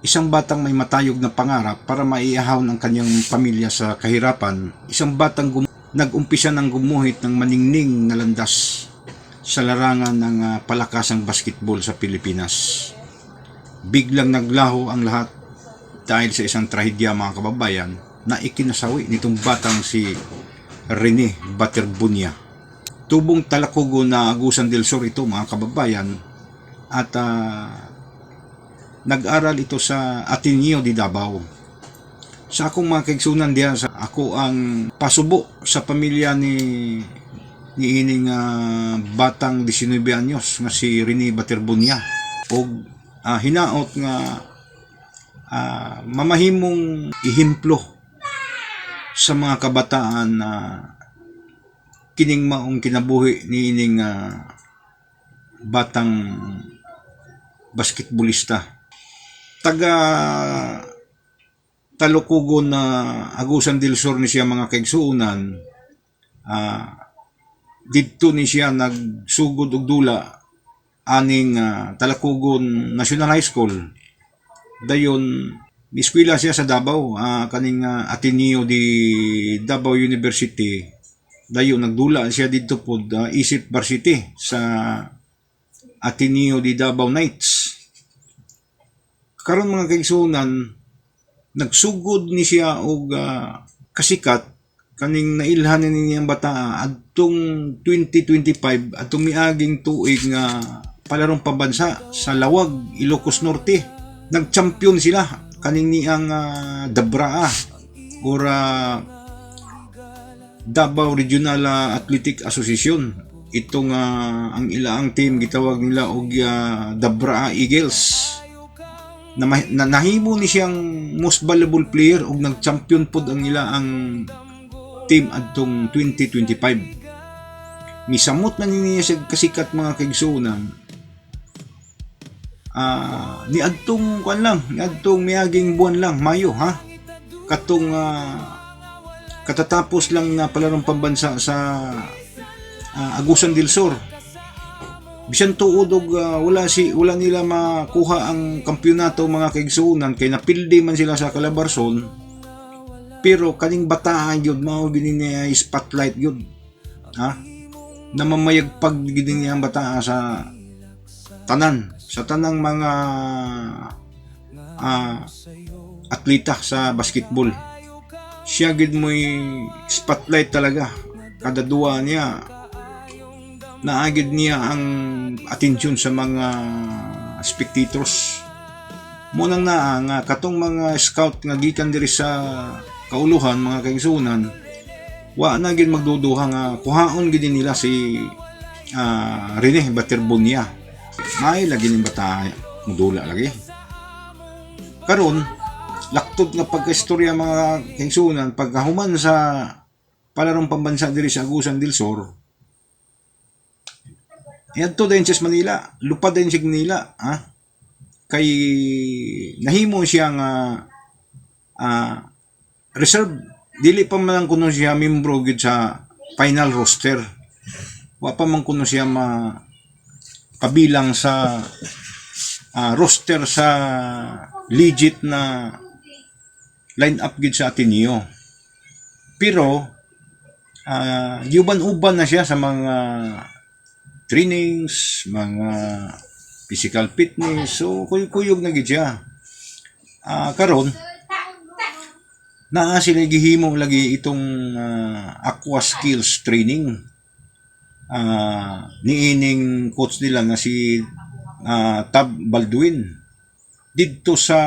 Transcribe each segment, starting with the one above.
Isang batang may matayog na pangarap para maiahaw ng kanyang pamilya sa kahirapan. Isang batang nag-umpisa ng gumuhit ng maningning na landas sa larangan ng palakasang basketball sa Pilipinas. Biglang naglaho ang lahat dahil sa isang trahedya, mga kababayan, na ikinasawi nitong batang si Rene Baterbunia. Tubong Talakugo na Agusan del Sur ito, mga kababayan, at nag-aral ito sa Ateneo de Davao. Sa akong mga kaigsunan diya, ako ang pasubo sa pamilya ni ining batang 19 anyos nga si Rene Baterbunia, o hinaot nga mamahimong ihemplo sa mga kabataan na kining maong kinabuhi ni ining batang basketballista. Taga Talakugo na Agusan del Sur ni siya, mga kaigsuunan. Dito ni siya nagsugod og dula aning Talakugo National High School. Dayon eskwela siya sa Davao, kaning Ateneo de Davao University. Dayon nagdula siya dito pod Isip Varsity sa Ateneo de Davao Knights. Karon, mga kaigsunan, nagsugod ni siya og kasikat kaning nailhan ni niyang bata adtong 2025, adtong miaging tuig nga palarong pambansa sa Lawag, Ilocos Norte. Nag-champion sila kaning niyang Dabraa or Davao Regional Athletic Association. Itong ang ilaang team gitawag nila og Dabraa Eagles. Nahimo ni siyang most valuable player ug nag-champion pod ang ilaang team adtong 2025. Misamot man niya sa kasikat, mga kaigsunan. Ni adtong miaging buwan lang, Mayo, katong katatapos lang na palarong pambansa sa Agusan del Sur. Bisan tuod og wala nila makuha ang kampyonato, mga kaigsunan, kay napildi man sila sa Calabarzon. Pero kaning bataan yun, mao gini niya spotlight yun, namamayagpag gini niya ang bataa sa tanang mga atleta sa basketball. Siya gid mo'y spotlight talaga. Kada duwa niya naagid niya ang atensyon sa mga spectators. Munang nga katong mga scout nga gikan diri sa kauluhan, mga kaigsunan, wa na gid magduduha nga kuhaon gid nila si Rene Baterbunia. May lagi ning bata mudula lagi. Karon laktod nga pagkaistorya, mga kaigsunan, pagkahuman sa palarong pambansa diri sa Agusan del Sur, yadto din sa Manila, lupad din sa Manila, kay nahimo siya nga reserve. Dili pa man kuno siya membro gid sa final roster. Wa pa man kuno siya kabilang sa roster sa legit na line-up gid sa Ateneo. Pero yuban-uban na siya sa mga trainings, mga physical fitness. So kuyog na gid siya. Karon naa sila gihimo lagi itong aqua skills training. Niining coach nila nga si Tab Baldwin dito sa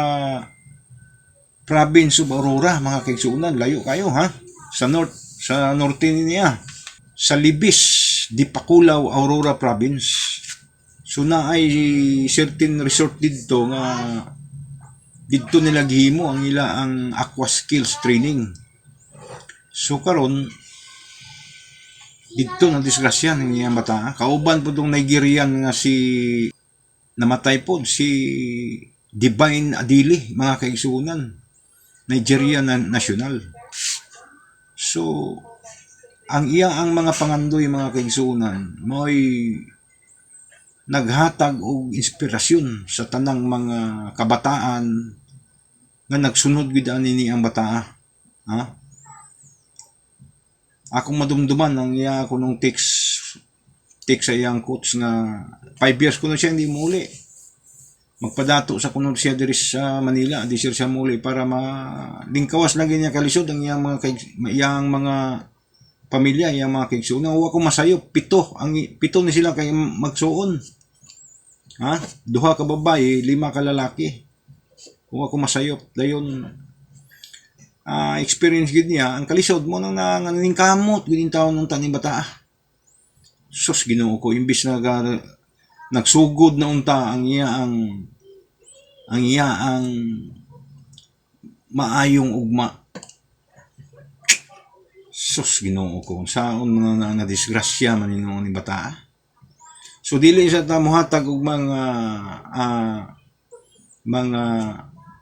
province of Aurora, mga kaigsunan. Layo kayo, sa norte niya, sa Libis di Paculaw, Aurora Province. So na ay certain resort dito nga dito nila gihimo ang ang aqua skills training. So karon dito na disgrasya ng iyang bata. Kauban po itong Nigerian nga si namatay po, si Divine Adili, mga kaigsunan, Nigerian national. So ang mga pangandoy, mga kaigsunan, mo'y naghatag og inspirasyon sa tanang mga kabataan nga nagsunod gid ani ni ang bata. Ha? Akong madumduman ang iya ko nung text sa iyang coach nga 5 years ko na siya hindi muli. Magpadato sa kuno siya diri sa Manila, di siya muli para lingkawas lang niya kalisod ang iyang mga pamilya, iyang mga kaigsuon. Wa ko masayop, pito ni sila kay magsuon. Ha? 2 ka babae, 5 ka lalaki. Wa ko masayop dayon experience gid niya ang kalisod mo nang naningkamot gid taon nung taning bata. Sus Ginoo ko imbis na nagsugod na unta ang iyaang maayong ugma. Sus Ginoo ko saon na disgrasya man ni bata. So dili sa ta mohatag og mga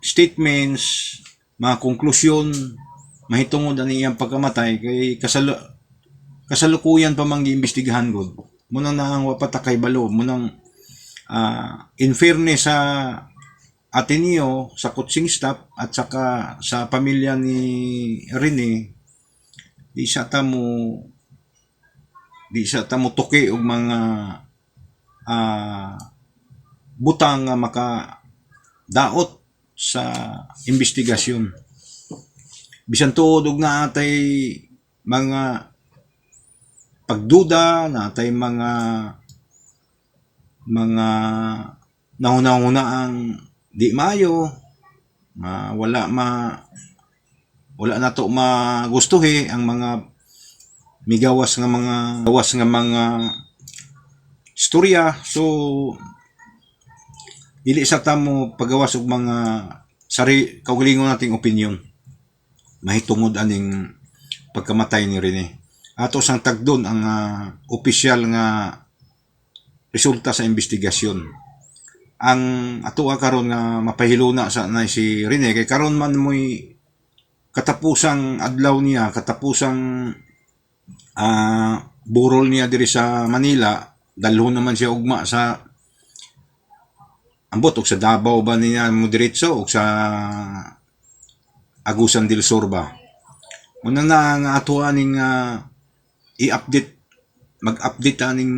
statements, mga konklusyon mahitungod ani iyang pagkamatay kay kasalukuyan pa mang giimbestigahan gud. Munang naang wa pa ta kay balo, munang in fairness sa Ateneo, sa coaching staff at saka sa pamilya ni Rene, di sa ta mo tuki og mga butang nga makadaot sa investigasyon. Bisan tuod og naatay mga pagduda, naatay mga nauna ang di maayo, wala na to magustuhi ang mga migawas nga mga istorya. So dili sa tamo pagawas og mga kaugalingon nating opinion mahitungod aning pagkamatay ni Rene. Ato sang tagdon ang opisyal nga resulta sa investigasyon. Ang ato karon nga mapahiluna sa na si Rene kay karon man moy katapusang adlaw niya, katapusang burol niya diri sa Manila, dalhon naman siya ugma sa ambot og sa Davao ba niya mo diretso og sa Agusan del Sur ba. Muna na nga ato aning mag-update aning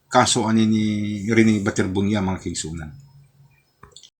kaso ani ni Rene Baterbunya mga kaigsunan.